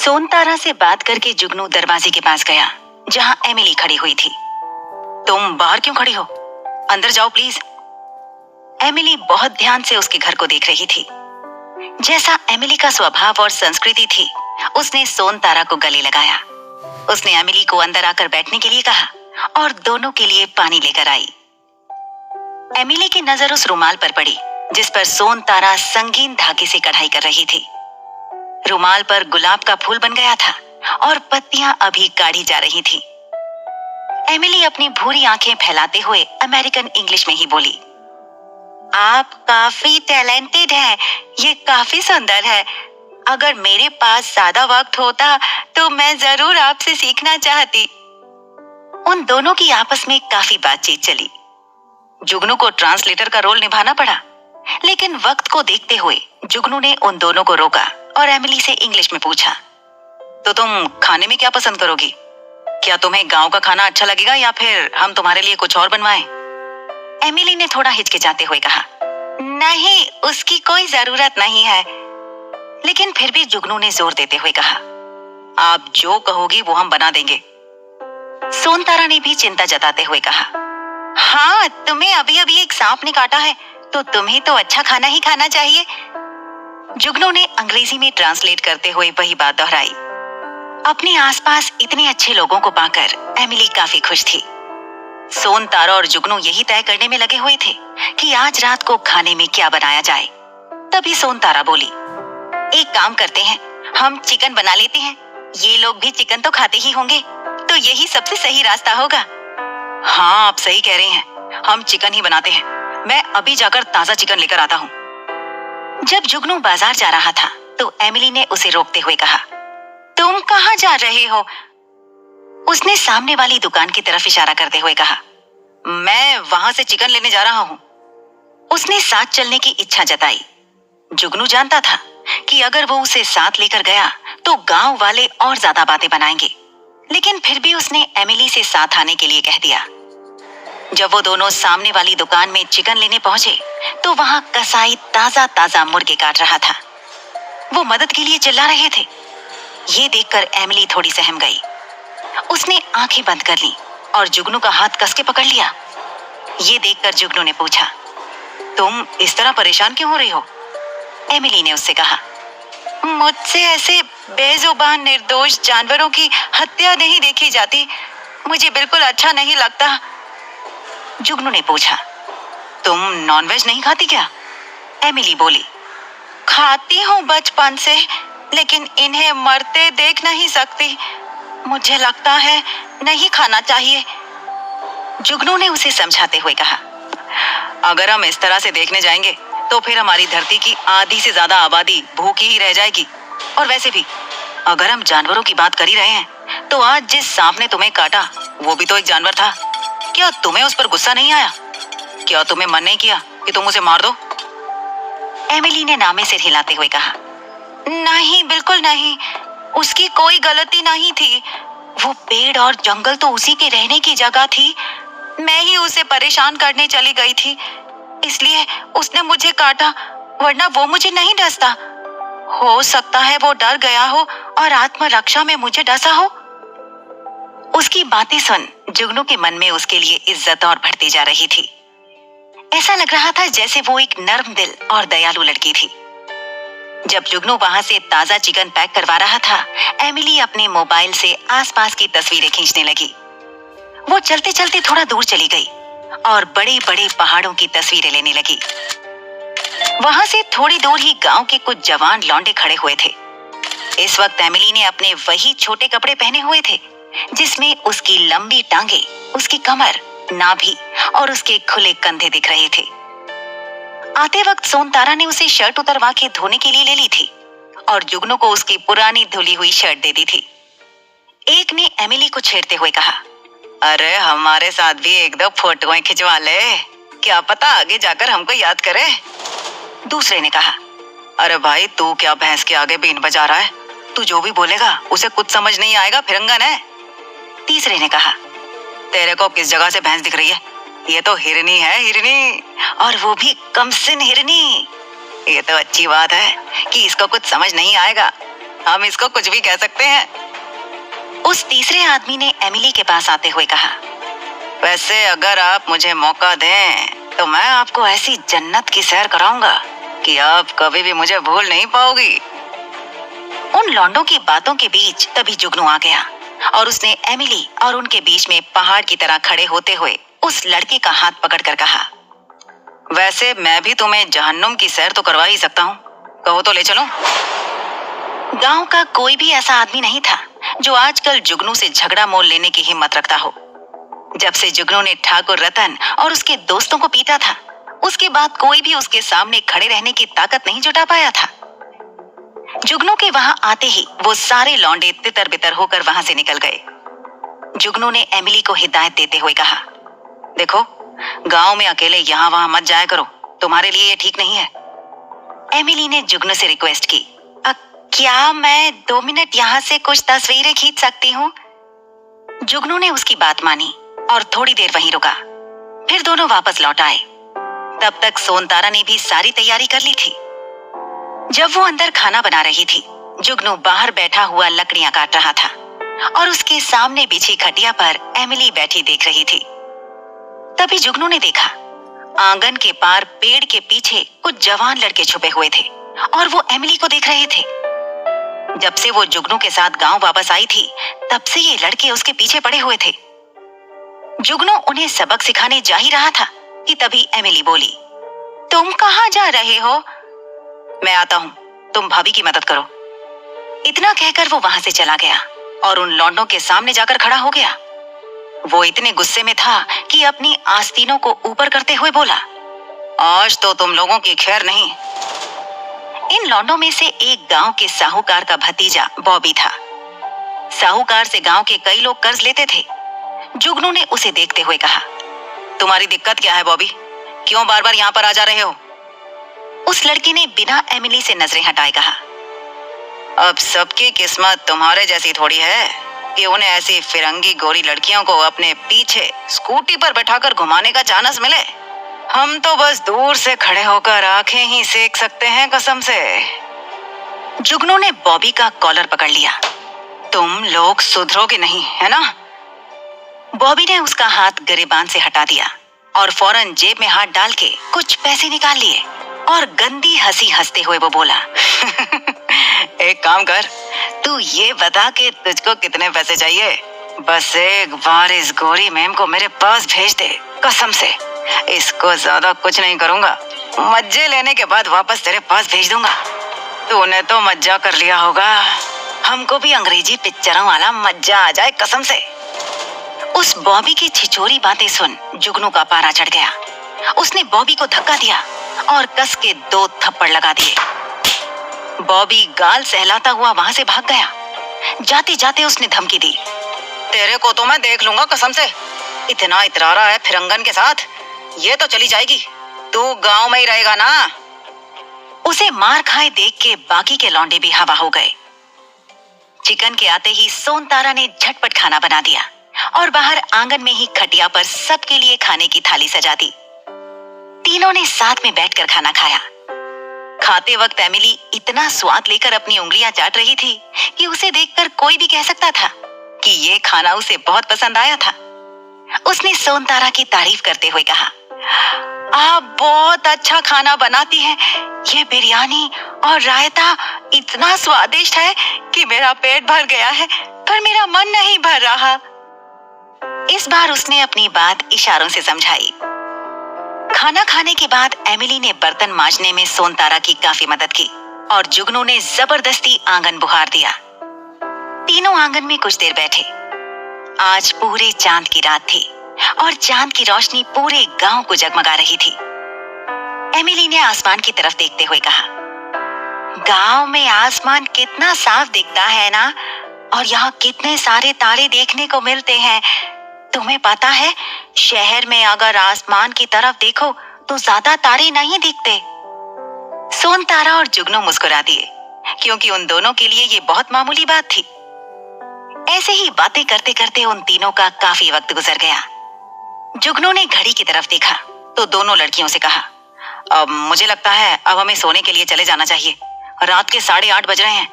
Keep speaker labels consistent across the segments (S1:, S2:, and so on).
S1: सोनतारा से बात करके जुगनू दरवाजे के पास गया जहां एमिली खड़ी हुई थी। तुम बाहर क्यों खड़ी हो? अंदर जाओ प्लीज। एमिली बहुत ध्यान से उसके घर को देख रही थी। जैसा एमिली का स्वभाव और संस्कृति थी, उसने सोनतारा को गले लगाया। उसने एमिली को अंदर आकर बैठने के लिए कहा और दोनों के लिए पानी लेकर आई। एमिली की नजर उस रुमाल पर पड़ी जिस पर सोनतारा संगीन धागे से कढ़ाई कर रही थी। रुमाल पर गुलाब का फूल बन गया था और पत्तियां अभी काढ़ी जा रही थी। एमिली अपनी भूरी आंखें फैलाते हुए अमेरिकन इंग्लिश में ही बोली, आप काफी टैलेंटेड हैं, ये काफी सुंदर है। अगर मेरे पास ज्यादा वक्त होता तो मैं जरूर आपसे सीखना चाहती। उन दोनों की आपस में काफी बातचीत चली। जुगनू को ट्रांसलेटर का रोल निभाना पड़ा, लेकिन वक्त को देखते हुए जुगनू ने उन दोनों को रोका और एमिली से इंग्लिश में पूछा, तो तुम खाने में क्या पसंद करोगी? क्या तुम्हें गांव का खाना अच्छा लगेगा या फिर हम तुम्हारे लिए कुछ और बनवाएं? एमिली ने थोड़ा हिचकिचाते हुए कहा, नहीं, उसकी कोई जरूरत नहीं है। लेकिन फिर भी जुगनू ने जोर देते हुए कहा, आप जो कहोगी वो हम बना देंगे। सोनतारा ने भी चिंता जताते हुए कहा, हाँ, तुम्हें अभी अभी एक सांप ने काटा है तो तुम्हें तो अच्छा खाना ही खाना चाहिए। जुगनू ने अंग्रेजी में ट्रांसलेट करते हुए वही बात दोहराई। अपने आसपास इतने अच्छे लोगों को पाकर एमिली काफी खुश थी। सोनतारा और जुगनू यही तय करने में लगे हुए थे कि आज रात को खाने में क्या बनाया जाए। तभी सोनतारा बोली, एक काम करते हैं, हम चिकन बना लेते हैं। ये लोग भी चिकन तो खाते ही होंगे, तो यही सबसे सही रास्ता होगा। हाँ, आप सही कह रही हैं, हम चिकन ही बनाते हैं। मैं अभी जाकर ताजा चिकन लेकर आता हूँ। जब जुगनू बाजार जा रहा था तो एमिली ने उसे रोकते हुए कहा, तुम कहाँ जा रहे हो? उसने सामने वाली दुकान की तरफ इशारा करते हुए कहा, मैं वहां से चिकन लेने जा रहा हूँ। उसने साथ चलने की इच्छा जताई। जुगनू जानता था कि अगर वो उसे साथ लेकर गया तो गांव वाले और ज्यादा बातें बनाएंगे, लेकिन फिर भी उसने एमिली से साथ आने के लिए कह दिया। जब वो दोनों सामने वाली दुकान में चिकन लेने पहुंचे तो वहां कसाई ताजा ताजा मुर्गे काट रहा था। वो मदद के लिए चिल्ला रहे थे। ये देखकर एमिली थोड़ी सहम गई। उसने आंखें बंद कर ली और जुगनू का हाथ कस के पकड़ लिया। ये देखकर जुगनू ने पूछा, तुम इस तरह परेशान क्यों हो रही हो? एमिली ने उससे कहा, मुझसे ऐसे बेजुबान निर्दोष जानवरों की हत्या नहीं देखी जाती। मुझे बिल्कुल अच्छा नहीं लगता। जुगनू ने पूछा, तुम नॉनवेज नहीं खाती क्या? एमिली बोली, खाती हूँ बचपन से, लेकिन इन्हें मरते देख नहीं सकती। मुझे लगता है नहीं खाना चाहिए। जुगनू ने उसे समझाते हुए कहा, अगर हम इस तरह से देखने जाएंगे तो फिर हमारी धरती की आधी से ज्यादा आबादी भूखी ही रह जाएगी। और वैसे भी अगर हम जानवरों की बात कर ही रहे हैं तो आज जिस सांप ने तुम्हें काटा वो भी तो एक जानवर था। क्या तुम्हें उस पर गुस्सा नहीं आया? क्या तुम्हें मन नहीं किया कि तुम उसे मार दो? एमिली ने नामे सिर हिलाते हुए कहा, नहीं, बिल्कुल नहीं, उसकी कोई गलती नहीं थी। वो पेड़ और जंगल तो उसी के रहने की जगह थी। मैं ही उसे परेशान करने चली गई थी, इसलिए उसने मुझे काटा, वरना वो मुझे नहीं डसता। हो सकता है वो डर गया हो और आत्मरक्षा में मुझे डसा हो। उसकी बातें सुन जुगनू के मन में उसके लिए इज्जत और बढ़ती जा रही थी। ऐसा लग रहा था जैसे वो एक नर्म दिल और दयालु लड़की थी। जब जुगनू वहां से ताजा चिकन पैक करवा रहा था, एमिली अपने मोबाइल से आसपास की तस्वीरें खींचने लगी। वो चलते चलते थोड़ा दूर चली गई और बड़े बड़े पहाड़ों की तस्वीरें लेने लगी। वहां से थोड़ी दूर ही गांव के कुछ जवान लौंडे खड़े हुए थे। इस वक्त एमिली ने अपने वही छोटे कपड़े पहने हुए थे जिसमें उसकी लंबी टांगे, उसकी कमर, नाभि और उसके खुले कंधे दिख रहे थे। आते वक्त सोनतारा ने उसे शर्ट उतरवा के धोने के लिए ले ली थी और जुगनू को उसकी पुरानी धुली हुई शर्ट दे दी थी। एक ने एमिली को छेड़ते हुए कहा, अरे हमारे साथ भी एक दो फोटोएं खिंचवा ले, क्या पता आगे जाकर हमको याद करे। दूसरे ने कहा, अरे भाई, तू क्या भैंस के आगे बीन बजा रहा है? तू जो भी बोलेगा उसे कुछ समझ नहीं आएगा, फिरंगन है। तीसरे ने कहा, तेरे को किस जगह से भैंस दिख रही है? ये तो हिरनी है, हिरनी, और वो भी कमसिन हिरनी। ये तो अच्छी बात है कि इसको कुछ समझ नहीं आएगा। हम इसको कुछ भी कह सकते हैं। उस तीसरे आदमी ने एमिली के पास आते हुए कहा, वैसे अगर आप मुझे मौका दें तो मैं आपको ऐसी जन्नत की सैर कराऊंगा कि आप कभी भी मुझे भूल नहीं पाओगी। उन लौंडों की बातों के बीच तभी जुगनू आ गया और उसने एमिली और उनके बीच में पहाड़ की तरह खड़े होते हुए उस लड़के का हाथ पकड़कर कहा, वैसे मैं भी तुम्हें जहन्नुम की सैर तो करवा ही सकता हूँ, कहो तो ले चलो। गांव का कोई भी ऐसा आदमी नहीं था जो आजकल जुगनू से झगड़ा मोल लेने की हिम्मत रखता हो। जब से जुगनू ने ठाकुर रतन और उसके दोस्तों को पीटा था, उसके बाद कोई भी उसके सामने खड़े रहने की ताकत नहीं जुटा पाया था। जुगनू के वहां आते ही वो सारे लौंडे तितर बितर होकर वहां से निकल गए। जुगनू ने एमिली को हिदायत देते हुए कहा, देखो, गांव में अकेले यहाँ वहां मत जाया करो, तुम्हारे लिए ये ठीक नहीं है। एमिली ने जुगनू से रिक्वेस्ट की, क्या मैं 2 मिनट यहाँ से कुछ तस्वीरें खींच सकती हूँ? जुगनू ने उसकी बात मानी और थोड़ी देर वहीं रुका। फिर दोनों वापस लौट आए। तब तक सोनतारा ने भी सारी तैयारी कर ली थी। जब वो अंदर खाना बना रही थी, जुगनू बाहर बैठा हुआ लकड़ियां काट रहा था और उसके सामने बिछी खटिया पर एमिली बैठी देख रही थी। तभी जुगनू ने देखा, आंगन के पार पेड़ के पीछे कुछ जवान लड़के छुपे हुए थे और वो एमिली को देख रहे थे। जब से वो जुगनू के साथ गांव वापस आई थी, तब से ये लड़के उसके पीछे पड़े हुए थे। जुगनू उन्हें सबक सिखाने जा ही रहा था कि तभी एमिली बोली, तुम कहाँ जा रहे हो? मैं आता हूँ, तुम भाभी की मदद करो। इतना कहकर वो वहां से चला गया और उन लौंडों के सामने जाकर खड़ा हो गया। वो इतने गुस्से में था कि अपनी आस्तीनों को ऊपर करते हुए बोला, आज तो तुम लोगों की खैर नहीं। इन लौंडों में से एक गांव के साहूकार का भतीजा बॉबी था। साहूकार से गांव के कई लोग कर्ज लेते थे। जुगनू ने उसे देखते हुए कहा, तुम्हारी दिक्कत क्या है बॉबी? क्यों बार बार यहाँ पर आ जा रहे हो? उस लड़के ने बिना एमिली से नजरें हटाए कहा, अब सबकी किस्मत तुम्हारे जैसी थोड़ी है कि उन्हें ऐसी फिरंगी गोरी लड़कियों को अपने पीछे स्कूटी पर बैठाकर घुमाने का चांस मिले। हम तो बस दूर से खड़े होकर आंखें ही सेक सकते हैं कसम से। जुगनू ने बॉबी का कॉलर पकड़ लिया, तुम लोग सुधरोगे नहीं, है ना? बॉबी ने उसका हाथ गिरेबान से हटा दिया और फौरन जेब में हाथ डाल के कुछ पैसे निकाल लिए और गंदी हंसी हंसते हुए वो बोला, एक काम कर, तू ये बता कि तुझको कितने पैसे चाहिए? बस एक बार इस गोरी मैम को मेरे पास भेज दे, कसम से इसको ज्यादा कुछ नहीं करूंगा। मज्जे लेने के बाद वापस तेरे पास भेज दूंगा। तूने तो मज्जा कर लिया होगा, हमको भी अंग्रेजी पिक्चरों वाला मज्जा आ जाए कसम से। उस बॉबी की छिछोरी बातें सुन जुगनू का पारा चढ़ गया। उसने बॉबी को धक्का दिया और कस के 2 थप्पड़ लगा दिए। बॉबी गाल सहलाता हुआ वहां से भाग गया। जाते जाते उसने धमकी दी, तेरे को तो मैं देख लूंगा कसम से। इतना इतरारा है फिरंगन के साथ, ये तो चली जाएगी, तू गांव में ही रहेगा ना। उसे मार खाए देख के बाकी के लौंडे भी हवा हो गए। चिकन के आते ही सोनतारा ने झटपट खाना बना दिया और बाहर आंगन में ही खटिया पर सबके लिए खाने की थाली सजा दी। तीनों ने साथ में बैठकर खाना खाया। खाते वक्त एमिली इतना स्वाद लेकर अपनी उंगलियां चाट रही थी कि उसे देखकर कोई भी कह सकता था कि ये खाना उसे बहुत पसंद आया था। उसने सोनतारा की तारीफ करते हुए कहा, आप बहुत अच्छा खाना बनाती हैं। ये बिरयानी और रायता इतना स्वादिष्ट है कि मेरा पेट भर गया है, पर मेरा मन नहीं भर रहा। इस बार उसने अपनी बात इशारों से समझाई। खाना खाने के बाद एमिली ने बर्तन मांजने में सोनतारा की काफी मदद की और जुगनू ने जबरदस्ती आंगन बुहार दिया। तीनों आंगन में कुछ देर बैठे। आज पूरे चांद की रात थी और चांद की रोशनी पूरे गांव को जगमगा रही थी। एमिली ने आसमान की तरफ देखते हुए कहा, गांव में आसमान कितना साफ दिखता है ना, और यहाँ कितने सारे तारे देखने को मिलते हैं। तुम्हें पता है, शहर में अगर आसमान की तरफ देखो तो ज्यादा तारे नहीं दिखते। सोनतारा और जुगनू मुस्कुरा दिए क्योंकि उन दोनों के लिए ये बहुत मामूली बात थी। ऐसे ही बातें करते करते उन तीनों का काफी वक्त गुजर गया। जुगनू ने घड़ी की तरफ देखा तो दोनों लड़कियों से कहा, अब मुझे लगता है अब हमें सोने के लिए चले जाना चाहिए। रात के 8:30 बज रहे हैं।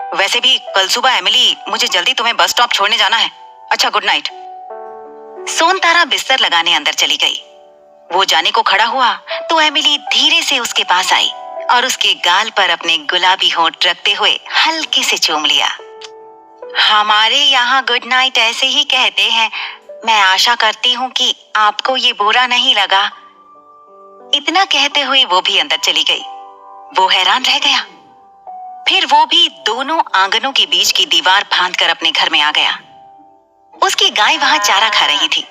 S1: वैसे भी कल सुबह एमिली, मुझे जल्दी तुम्हें बस स्टॉप छोड़ने जाना है। अच्छा, गुड नाइट। सोनतारा बिस्तर लगाने अंदर चली गई। वो जाने को खड़ा हुआ तो एमिली धीरे से उसके पास आई और उसके गाल पर अपने गुलाबी होंठ रखते हुए हल्के से चूम लिया। हमारे यहाँ गुड नाइट ऐसे ही कहते हैं। मैं आशा करती हूँ कि आपको ये बुरा नहीं लगा। इतना कहते हुए वो भी अंदर चली गई। वो हैरान रह गया। फिर वो भी दोनों आंगनों के बीच की दीवार फांदकर अपने घर में आ गया। उसकी गाय वहां चारा खा रही थी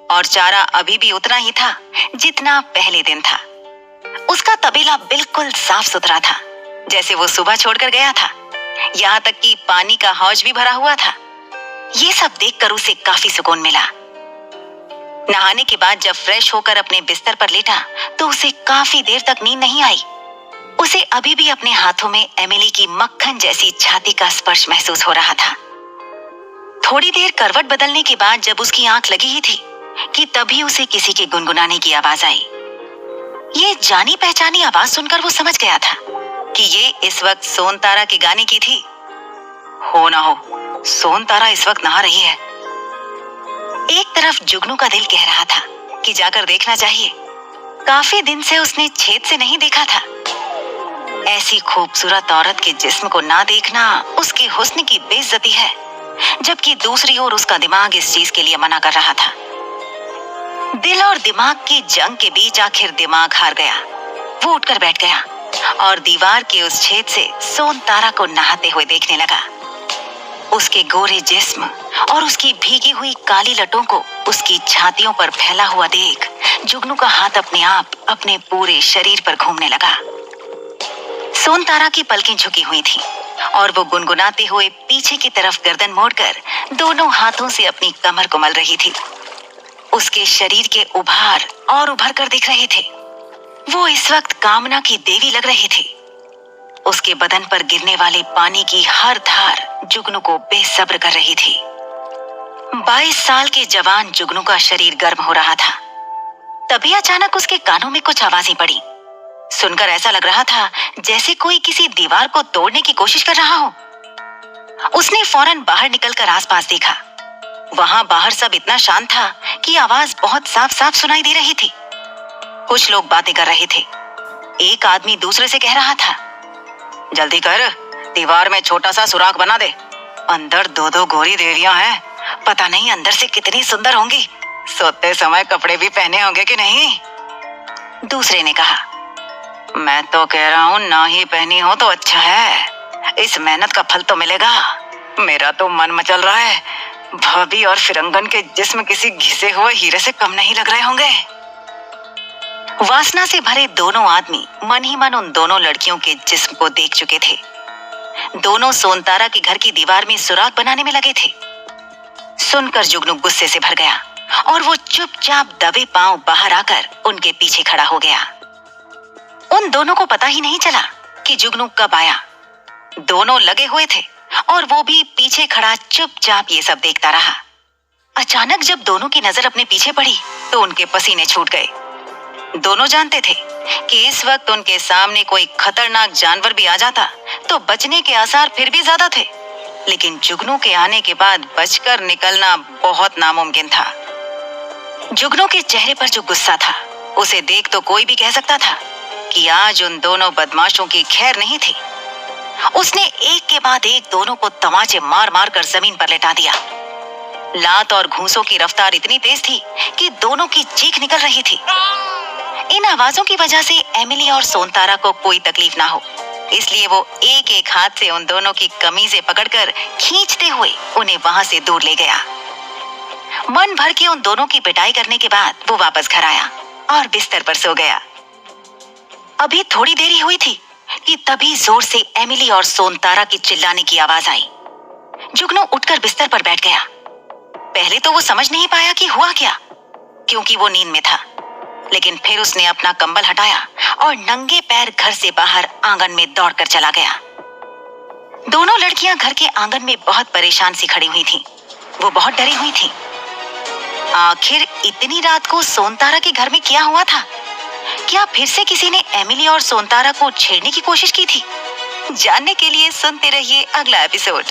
S1: और चारा अभी भी उतना ही था जितना पहले दिन था। उसका तबेला बिल्कुल साफ सुथरा था, जैसे वो सुबह छोड़कर गया था। यहाँ तक कि पानी का हौज भी भरा हुआ था। ये सब देखकर उसे काफी सुकून मिला। नहाने के बाद जब फ्रेश होकर अपने बिस्तर पर लेटा तो उसे काफी देर तक नींद नहीं आई। उसे अभी भी अपने हाथों में एमिली की मक्खन जैसी छाती का स्पर्श महसूस हो रहा था। थोड़ी देर करवट बदलने के बाद जब उसकी आंख लगी ही थी कि तभी उसे किसी के गुनगुनाने की आवाज आई। ये जानी पहचानी आवाज सुनकर वो समझ गया था कि ये इस वक्त सोनतारा के गाने की थी। हो ना हो, सोनतारा इस वक्त नहा रही है। एक तरफ जुगनू का दिल कह रहा था कि जाकर देखना चाहिए। काफी दिन से उसने छेद से नहीं देखा था। ऐसी खूबसूरत औरत के जिस्म को ना देखना उसके हुस्न की बेइज्जती है, जबकि दूसरी ओर उसका दिमाग इस चीज के लिए मना कर रहा था। दिल और दिमाग की जंग के बीच आखिर दिमाग हार गया। वो उठकर बैठ गया और दीवार के उस छेद से सोनतारा को नहाते हुए देखने लगा। उसके गोरे जिस्म और उसकी भीगी हुई काली लटों को उसकी छातियों पर फैला हुआ देख जुगनू का हाथ अपने आप अपने पूरे शरीर पर घूमने लगा। सोनतारा की पलकें झुकी हुई थीं और वो गुनगुनाते हुए पीछे की तरफ गर्दन मोड़कर दोनों हाथों से अपनी कमर को मल रही थी। उसके शरीर के उभार और उभर कर दिख रहे थे। वो इस वक्त कामना की देवी लग रही थी। उसके बदन पर गिरने वाले पानी की हर धार जुगनू को बेसब्र कर रही थी। 22 साल के जवान जुगनू का शरीर गर्म हो रहा था। तभी अचानक उसके कानों में कुछ आवाजें पड़ी। सुनकर ऐसा लग रहा था जैसे कोई किसी दीवार को तोड़ने की कोशिश कर रहा हो। उसने फौरन बाहर निकलकर आसपास देखा। वहां बाहर सब इतना शांत था कि आवाज बहुत साफ साफ सुनाई दे रही थी। कुछ लोग बातें कर रहे थे। एक आदमी दूसरे से कह रहा था, जल्दी कर, दीवार में छोटा सा सुराख बना दे। अंदर 2-2 गोरी देवियां हैं। पता नहीं अंदर से कितनी सुंदर होंगी। सोते समय कपड़े भी पहने होंगे कि नहीं। दूसरे ने कहा, मैं तो कह रहा हूँ ना ही पहनी हो तो अच्छा है। इस मेहनत का फल तो मिलेगा। मेरा तो मन मचल रहा है। भाभी और फिरंगन के जिस्म किसी घिसे हुए हीरे से कम नहीं लग रहे होंगे। वासना से भरे दोनों आदमी मन ही मन उन दोनों लड़कियों के जिस्म को देख चुके थे। दोनों सोनतारा के घर की दीवार में सुराख बनाने में लगे थे। सुनकर जुगनू गुस्से से भर गया और वो चुपचाप दबे पांव बाहर आकर उनके पीछे खड़ा हो गया। उन दोनों को पता ही नहीं चला कि जुगनू कब आया। दोनों लगे हुए थे और वो भी पीछे खड़ा चुपचाप ये सब देखता रहा। अचानक जब दोनों की नजर अपने पीछे पड़ी तो उनके पसीने छूट गए। दोनों जानते थे कि इस वक्त उनके सामने कोई खतरनाक जानवर भी आ जाता तो बचने के आसार फिर भी ज्यादा थे, लेकिन जुगनू के आने के बाद बचकर निकलना बहुत नामुमकिन था। जुगनू के चेहरे पर जो गुस्सा था उसे देख तो कोई भी कह सकता था कि आज उन दोनों बदमाशों की खैर नहीं थी। उसने एक के बाद एक दोनों को तमाचे मार मार कर जमीन पर लेटा दिया। लात और घूंसों की रफ्तार इतनी तेज थी कि दोनों की चीख निकल रही थी। इन आवाजों की वजह से एमिली और सोनतारा को कोई तकलीफ ना हो, इसलिए वो एक एक हाथ से उन दोनों की कमीजें पकड़कर खींचते हुए उन्हें वहां से दूर ले गया। मन भर के उन दोनों की पिटाई करने के बाद वो वापस घर आया और बिस्तर पर सो गया। अभी थोड़ी देरी हुई थी कि तभी जोर से एमिली और सोनतारा की चिल्लाने की आवाज आई। जुगनू उठकर बिस्तर पर बैठ गया। पहले तो वो समझ नहीं पाया कि हुआ क्या, क्योंकि वो नींद में था। लेकिन फिर उसने अपना कंबल हटाया और नंगे पैर घर से बाहर आंगन में दौड़कर चला गया। दोनों लड़कियां घर के आंगन में बहुत परेशान सी खड़ी हुई थीं। वो बहुत डरी हुई थीं। आखिर इतनी रात को सोनतारा के घर में क्या हुआ था? क्या फिर से किसी ने एमिली और सोनतारा को छेड़ने की कोशिश की थी? जानने के लिए सुनते रहिए अगला एपिसोड।